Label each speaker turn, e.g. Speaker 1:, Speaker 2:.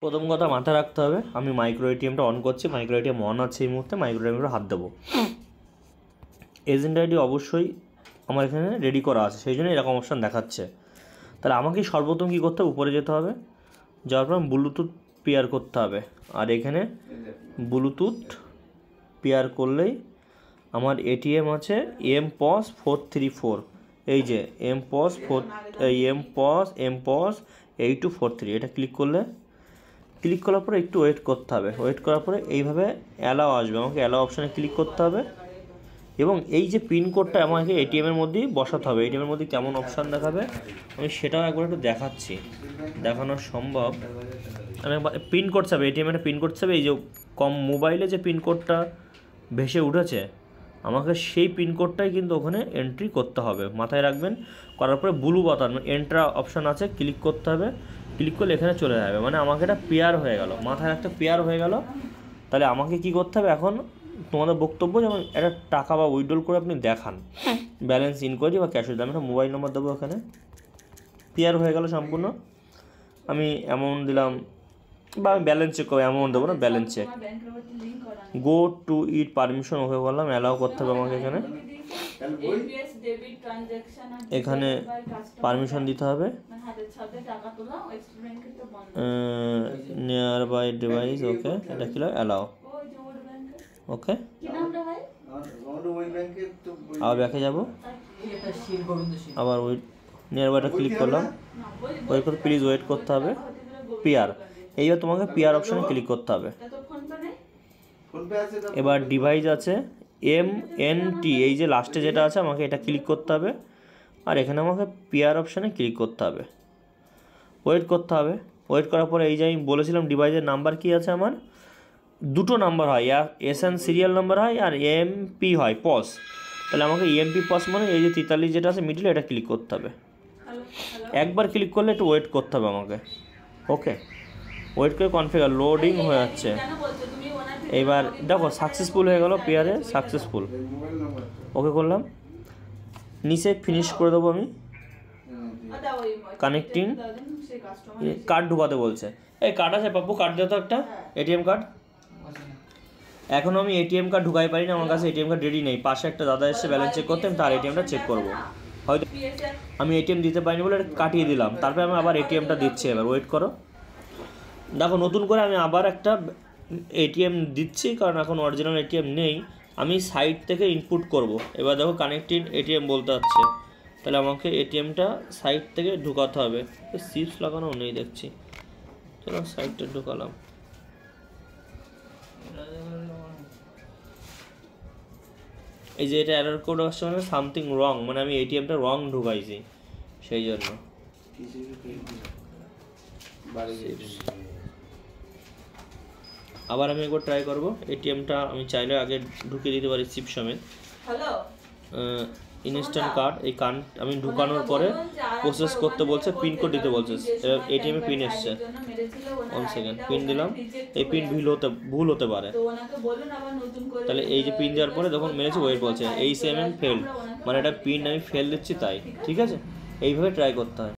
Speaker 1: প্রথম কথা মাথায় রাখতে হবে, আমি মাইক্রো এটিএমটা অন করছি, মাইক্রো এটিএম অন আছে এই মুহূর্তে, মাইক্রো এটিএমটা হাত দেবো। এজেন্ট আইডি অবশ্যই আমার এখানে রেডি করা আছে, সেই জন্য এরকম অপশান দেখাচ্ছে। তাহলে আমাকে সর্বপ্রথম কী করতে হবে, উপরে যেতে হবে, যাওয়ার পর ব্লুটুথ পেয়ার করতে হবে। আর এখানে ব্লুটুথ পেয়ার করলেই আমার এটিএম আছে MPOS 434, এই যে MPOS 8243, এটা ক্লিক করার পরে একটু ওয়েট করতে হবে। ওয়েট করার পরে এইভাবে অ্যালাও আসবে, আমাকে অ্যালাও অপশানে ক্লিক করতে হবে এবং এই যে পিনকোডটা আমাকে এটিএমের মধ্যেই বসাতে হবে। এটিএমের মধ্যে কেমন অপশান দেখাবে আমি সেটাও একবার একটু দেখাচ্ছি, দেখানো সম্ভব। আমি পিনকোড চাবে, এটিএমের একটা পিনকোড চাবে, এই যে মোবাইলে যে পিনকোডটা ভেসে উঠেছে আমাকে সেই পিনকোডটাই কিন্তু ওখানে এন্ট্রি করতে হবে, মাথায় রাখবেন। করার পরে ব্লু বাটন এন্ট্রা অপশান আছে, ক্লিক করতে হবে। ক্লিক করলে এখানে চলে যাবে, মানে আমাকে এটা পেয়ার হয়ে গেল, মাথায় একটা পেয়ার হয়ে গেল। তাহলে আমাকে কি করতে হবে এখন, তোমাদের বক্তব্য যেমন একটা টাকা বা উইথড্রল করে আপনি দেখান, ব্যালেন্স ইনকোয়ারি বা ক্যাশ উইথড্রল, আমি একটা মোবাইল নম্বর দেবো, এখানে পেয়ার হয়ে গেল সম্পূর্ণ। আমি অ্যামাউন্ট দিলাম বা আমি ব্যালেন্স চেক করবো, অ্যামাউন্ট দেবো না, balance check, go to it permission okay করলাম, অ্যালাউ করতে হবে আমাকে এখানে, এখানে পারমিশন দিতে হবে। নিয়ার বাই ডিভাইস, ওকে, এটা কি অ্যালাউ, ওকে। আবার ব্যাকে যাব, আবার ওয়েট, নিয়ার বাইটা ক্লিক করলাম, ওয়েট করতে, প্লিজ ওয়েট করতে হবে, পেয়ার, এইবার তোমাকে পেয়ার অপশানে ক্লিক করতে হবে। এবার ডিভাইস আছে MNT, এই যে লাস্টে যেটা আছে আমাকে এটা ক্লিক করতে হবে, আর এখানে আমাকে পেয়ার অপশানে ক্লিক করতে হবে, ওয়েট করতে হবে। ওয়েট করার পরে এই যে আমি বলেছিলাম ডিভাইসের নাম্বার কি আছে, আমার দুটো নাম্বার হয়, SN সিরিয়াল নাম্বার হয় আর MP হয় POS। তাহলে আমাকে MP POS মানে এই যে 43 যেটা আছে মিডিলে, এটা ক্লিক করতে হবে। একবার ক্লিক করলে একটু ওয়েট করতে হবে আমাকে, ওকে। ওয়েট করে কনফিগার লোডিং হয়ে যাচ্ছে। এবার দেখো সাকসেসফুল হয়ে গেল, পেয়ারে সাকসেসফুল, ওকে করলাম। নিচে ফিনিশ করে দেবো আমি, কানেক্টিং, কার্ড ঢুকাতে বলছে। এই কার্ড আছে পাপ্পু, কার্ড দিও তো একটা, এটিএম কার্ড। এখনও আমি এটিএম কার্ড ঢুকাই পারি না, আমার কাছে এটিএম কার্ড রেডি নেই। পাশে একটা দাদা এসে ব্যালেন্স চেক করতে, আমি তার এটিএমটা চেক করবো। হয়তো আমি এটিএম দিতে পারিনি বলে কাটিয়ে দিলাম, তারপরে আমি আবার এটিএমটা দিচ্ছি। এবার ওয়েট করো, দেখো নতুন করে আমি আবার একটা এটিএম দিচ্ছি, কারণ এখন অরিজিনাল এটিএম নেই, আমি সাইট থেকে ইনপুট করব। এবার দেখো কানেক্টেড এটিএম বলতে হচ্ছে, তাহলে আমাকে এটিএমটা সাইট থেকে ঢুকাতে হবে। চিপস লাগানো নেই দেখছি, চলো সাইটটা ঢুকালাম। এই যে এটা এরর কোড আসছে, মানে সামথিং রং, মানে আমি এটিএমটা রং ঢুকাইছি, সেই জন্য। আবার আমি একবার ট্রাই করব। এটিএমটা আমি চাইলে আগে ঢুকিয়ে দিতে পারি চিপ সমেত। ইনস্ট্যান্ট কার্ড, এই কার্ড আমি ঢুকানোর পরে প্রসেস করতে বলছে, পিনকোড দিতে বলছে। এটিএমে পিন এসছে, 1 সেকেন্ড, পিন দিলাম। এই পিন ভুল হতে পারে, তাহলে এই যে পিন দেওয়ার পরে যখন মেরেছে ওয়েট বলছে HMM ফেল, মানে এটা পিন আমি ফেল দিচ্ছি তাই, ঠিক আছে। এইভাবে ট্রাই করতে হয়।